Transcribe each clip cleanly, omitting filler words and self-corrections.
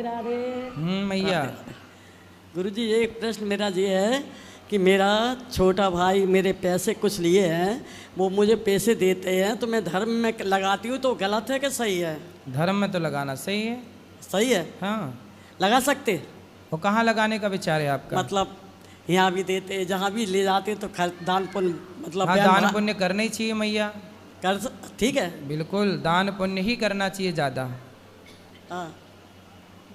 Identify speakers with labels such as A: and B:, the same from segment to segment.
A: मैया।
B: गुरुजी एक प्रश्न मेरा ये है कि मेरा छोटा भाई मेरे पैसे कुछ लिए हैं, वो मुझे पैसे देते हैं तो मैं धर्म में लगाती हूँ, तो गलत है कि सही है?
A: धर्म में तो लगाना सही है।
B: सही है?
A: हाँ,
B: लगा सकते।
A: वो कहाँ लगाने का विचार है आपका?
B: मतलब यहाँ भी देते, जहाँ भी ले जाते तो दान पुण्य, मतलब
A: हाँ, दान पुण्य करना ही चाहिए मैया।
B: ठीक है,
A: बिल्कुल दान पुण्य ही करना चाहिए ज़्यादा।
B: हाँ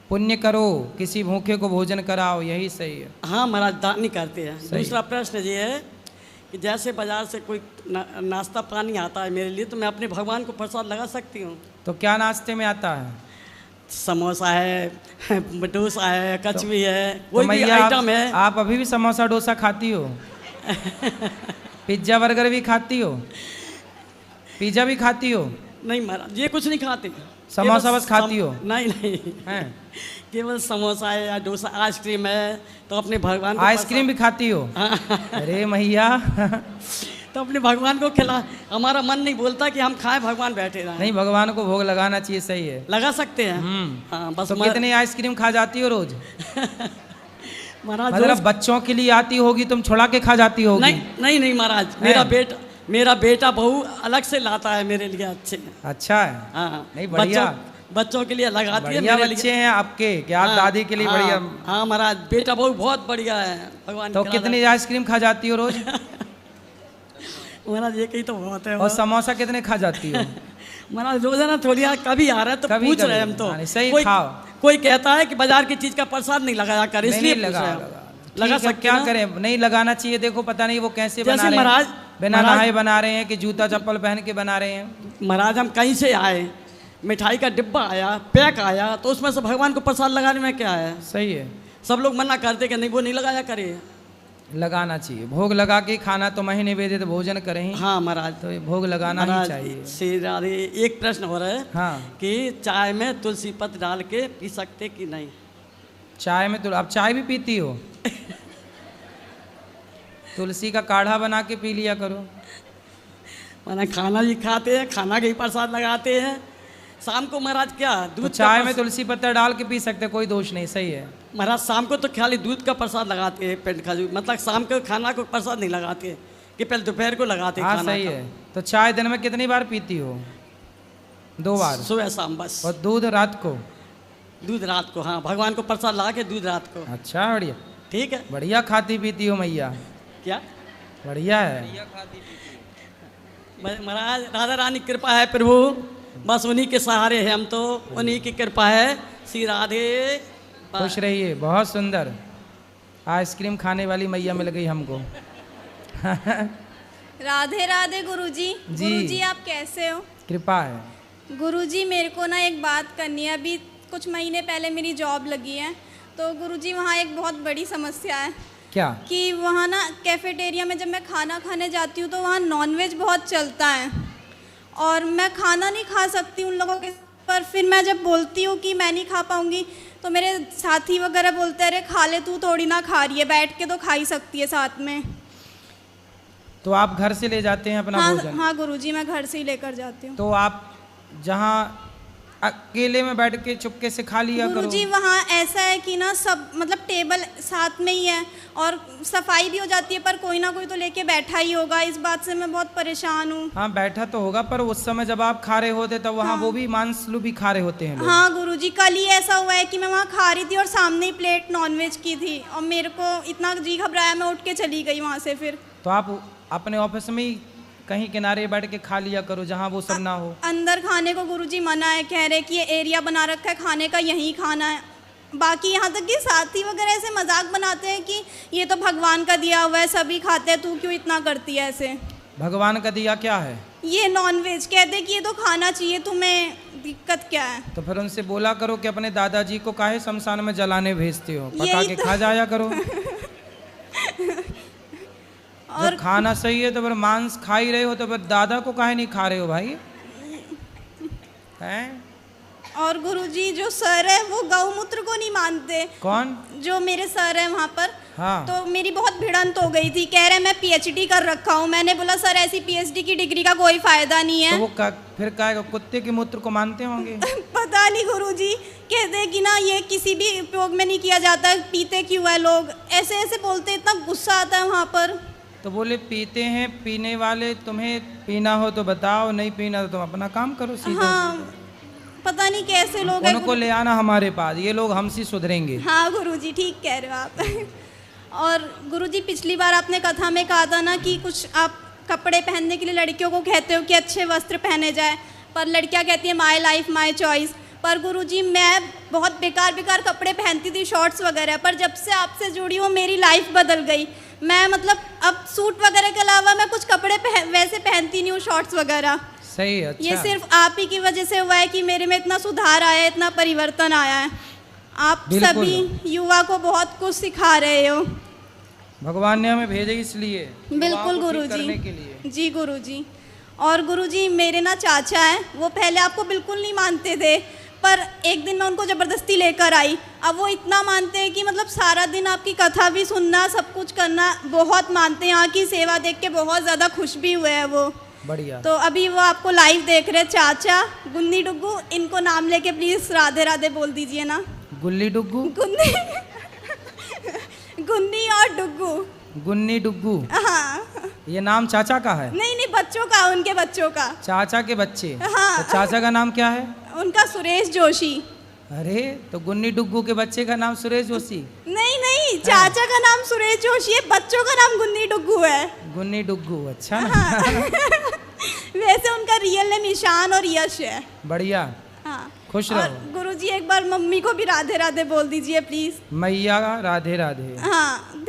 A: पुण्य करो, किसी भूखे को भोजन कराओ, यही सही है।
B: हाँ महाराज, दान नहीं करते हैं। दूसरा प्रश्न ये है कि जैसे बाजार से कोई नाश्ता पानी आता है मेरे लिए, तो मैं अपने भगवान को प्रसाद लगा सकती हूँ?
A: तो क्या नाश्ते में आता है?
B: समोसा है, डोसा है, कचवी है,
A: तो
B: कोई भी आइटम है।
A: आप अभी भी समोसा डोसा खाती हो? पिज्जा बर्गर भी खाती हो? पिज्जा भी खाती हो?
B: नहीं महाराज, ये कुछ नहीं खाते।
A: समोसा बस खाती हो?
B: नहीं नहीं
A: हैं?
B: केवल समोसा है या डोसा, आइसक्रीम है, तो अपने भगवान को
A: आइसक्रीम भी खाती हो? अरे मैया।
B: तो अपने भगवान को खिला, हमारा मन नहीं बोलता कि हम खाएं, भगवान बैठे रहें।
A: नहीं, भगवान को भोग लगाना चाहिए, सही है।
B: लगा सकते हैं। हाँ, बस
A: तो कितनी आइसक्रीम खा जाती हो रोज?
B: महाराज
A: मतलब बच्चों के लिए आती होगी, तुम छुड़ा के खा जाती होगी?
B: नहीं नहीं महाराज, मेरा बेटा बहू अलग से लाता है मेरे लिए। अच्छे, अच्छा है। हाँ
A: नहीं, बढ़िया।
B: बच्चों के लिए लगाती है।
A: बढ़िया बच्चे हैं आपके, क्या आप दादी के लिए? बढ़िया।
B: हाँ महाराज, बेटा बहू बहुत बढ़िया है, भगवान।
A: तो कितनी आइसक्रीम खा जाती हो रोज?
B: महाराज एक ही तो बहुत है।
A: और समोसा कितने खा जाती हो?
B: महाराज रोजाना थोड़ी, कभी आ रहा है तो पूछ रहे हैं हम तो।
A: सही खाओ।
B: कोई कहता है कि बाजार की चीज का प्रसाद नहीं लगाया कर, इसलिए
A: लगा सकते। क्या करें, नहीं लगाना चाहिए। देखो पता नहीं वो कैसे बना रहे हैं।
B: महाराज
A: बिना नहाए बना रहे हैं कि जूता चप्पल पहन के बना रहे हैं?
B: महाराज हम कहीं से आए, मिठाई का डिब्बा आया, पैक आया, तो उसमें से भगवान को प्रसाद लगाने में क्या है?
A: सही है। सब
B: लोग मना करते कि नहीं, वो नहीं लगाया करे।
A: लगाना चाहिए, भोग लगा के खाना तो महीने वेदे तो भोजन करें।
B: हाँ महाराज,
A: तो भोग लगाना ही चाहिए।
B: श्री राधे। एक प्रश्न हो रहा है,
A: हाँ,
B: कि चाय में तुलसी पत्र डाल के पी सकते कि नहीं?
A: चाय में तो आप चाय भी पीती हो? तुलसी का काढ़ा बना के पी लिया करो।
B: मैंने खाना भी खाते हैं, खाना के ही प्रसाद लगाते हैं। शाम को महाराज क्या दूध,
A: तो चाय में तुलसी पत्ता डाल के पी सकते, कोई दोष नहीं, सही है।
B: महाराज शाम को तो खाली दूध का प्रसाद लगाते हैं, पेट खजूर, मतलब शाम को खाना को प्रसाद नहीं लगाते, कि पहले दोपहर को लगाते हैं।
A: हाँ सही है। तो चाय दिन में कितनी बार पीती हो? 2 बार, सुबह
B: शाम बस।
A: और दूध रात को?
B: दूध रात को, हाँ, भगवान को प्रसाद लगा के दूध रात को।
A: अच्छा, बढ़िया,
B: ठीक है।
A: बढ़िया खाती पीती हो मैया।
B: क्या
A: बढ़िया है
B: महाराज, राधा रानी कृपा है प्रभु, बस उन्हीं के सहारे हैं हम तो, उन्हीं की कृपा है। श्री राधे।
A: खुश रहिए। बहुत सुंदर आइसक्रीम खाने वाली मैया मिल गई हमको।
C: राधे राधे गुरुजी। गुरुजी आप कैसे हो?
A: कृपा है
C: गुरुजी। मेरे को ना एक बात करनी है। अभी कुछ महीने पहले मेरी जॉब लगी है, तो गुरुजी वहाँ एक बहुत बड़ी समस्या है।
A: क्या?
C: कि वहाँ ना कैफेटेरिया में जब मैं खाना खाने जाती हूँ तो वहाँ नॉनवेज बहुत चलता है, और मैं खाना नहीं खा सकती उन लोगों के। पर फिर मैं जब बोलती हूँ कि मैं नहीं खा पाऊँगी, तो मेरे साथी वगैरह बोलते हैं, अरे खा ले, तू थोड़ी ना खा रही है, बैठ के तो खा ही सकती है साथ में।
A: तो आप घर से ले जाते हैं अपना भोजन?
C: हाँ गुरुजी, मैं घर से ही लेकर जाती हूँ।
A: तो आप जहाँ अकेले में बैठ के चुपके से खा लिया करो।
C: गुरुजी वहाँ ऐसा है कि ना सब, मतलब टेबल साथ में ही है और सफाई भी हो जाती है, पर कोई ना कोई तो लेके बैठा ही होगा। इस बात से मैं बहुत परेशान हूँ।
A: हाँ बैठा तो होगा, पर उस समय जब आप खा रहे होते तब वहाँ वो भी मांसलू भी खा रहे होते हैं लोग।
C: हाँ गुरुजी, कल ही ऐसा हुआ है कि मैं वहाँ खा रही थी और सामने ही प्लेट नॉनवेज की थी, और मेरे को इतना जी घबराया, मैं उठ के चली गई वहाँ से। फिर
A: तो आप अपने ऑफिस में ही कहीं किनारे बैठ के खा लिया करो, जहाँ वो सब ना हो।
C: अंदर खाने को गुरुजी मना है, कह रहे कि ये एरिया बना रखा है खाने का, यहीं खाना है। बाकी यहाँ तक कि साथी वगैरह ऐसे मजाक बनाते हैं कि ये तो भगवान का दिया हुआ है, सभी खाते हैं, तू क्यों इतना करती है ऐसे।
A: भगवान का दिया क्या है?
C: ये नॉनवेज। कहते कि ये तो खाना चाहिए, तुम्हें दिक्कत क्या है?
A: तो फिर उनसे बोला करो कि अपने दादाजी को काहे शमशान में जलाने भेजते हो, पका के खा जाया करो। और जब खाना सही है तो फिर मांस खा ही रहे हो, तो फिर दादा को काहे नहीं खा रहे हो भाई? हैं?
C: और गुरुजी जो सर है वो गौमूत्र को नहीं मानते।
A: कौन? जो
C: मेरे सर है वहाँ पर।
A: हाँ।
C: तो मेरी बहुत भिड़ंत हो गई थी, कह रहे मैं पीएचडी कर रखा हूँ। मैंने बोला सर ऐसी पीएचडी की डिग्री का कोई फायदा नहीं है।
A: तो वो फिर क्या कुत्ते के मूत्र को मानते होंगे?
C: पता नहीं गुरुजी, कहते हैं कि ना ये किसी भी उपयोग में नहीं किया जाता, पीते क्यों है लोग, ऐसे ऐसे बोलते, इतना गुस्सा आता है वहाँ पर।
A: तो बोले पीते हैं पीने वाले, तुम्हें पीना हो तो बताओ, नहीं पीना तो तुम अपना काम करो सीधा।
C: हाँ, पता नहीं कैसे लोग हैं।
A: उनको ले आना हमारे पास, ये लोग हमसे सुधरेंगे।
C: हाँ गुरुजी, ठीक कह रहे हो आप। और गुरुजी, पिछली बार आपने कथा में कहा था ना कि कुछ आप कपड़े पहनने के लिए लड़कियों को कहते हो कि अच्छे वस्त्र पहने जाए, पर लड़कियां कहती हैं माय लाइफ माय चॉइस। पर गुरुजी, मैं बहुत बेकार बेकार कपड़े पहनती थी, शॉर्ट्स वगैरह, पर जब से आपसे जुड़ी हूँ मेरी लाइफ बदल गई। मैं मतलब अब सूट वगैरह के अलावा मैं कुछ कपड़े वैसे पहनती नहीं हूँ, शॉर्ट्स वगैरह।
A: सही, अच्छा।
C: ये सिर्फ आप ही की वजह से हुआ है कि मेरे में इतना सुधार आया है, इतना परिवर्तन आया है। आप सभी युवा को बहुत कुछ सिखा रहे हो।
A: भगवान ने हमें भेजे इसलिए,
C: बिल्कुल गुरुजी। जी गुरुजी। और गुरुजी, मेरे ना चाचा हैं, वो पहले आपको बिल्कुल नहीं मानते थे, पर एक दिन मैं उनको ज़बरदस्ती लेकर आई। अब वो इतना मानते हैं कि मतलब सारा दिन आपकी कथा भी सुनना, सब कुछ करना, बहुत मानते हैं। यहाँ की सेवा देख के बहुत ज़्यादा खुश भी हुए हैं वो।
A: बढ़िया।
C: तो अभी वो आपको लाइव देख रहे हैं, चाचा गुन्नी डुग्गू, इनको नाम लेके प्लीज़ राधे राधे बोल दीजिए ना।
A: गुल्ली डुग्गू,
C: गुन्नी गुन्नी और डुग्गू।
A: गुन्नी डुग्गू,
C: हाँ।
A: ये नाम चाचा का है?
C: नहीं नहीं, बच्चों का, उनके बच्चों का।
A: चाचा के बच्चे?
C: हाँ।
A: तो चाचा का नाम क्या है?
C: उनका सुरेश जोशी।
A: अरे, तो गुन्नी डुग्गू के बच्चे का नाम सुरेश जोशी?
C: नहीं नहीं, चाचा का नाम सुरेश जोशी है, बच्चों का नाम गुन्नी डुग्गू है।
A: गुन्नी डुग्गू, अच्छा ना।
C: हाँ। वैसे उनका रियल नेम ईशान और यश है।
A: बढ़िया।
C: हाँ।
A: खुश
C: और
A: रहो।
C: गुरुजी, एक बार मम्मी को भी राधे राधे बोल दीजिए प्लीज।
A: मैया राधे राधे।
C: हाँ।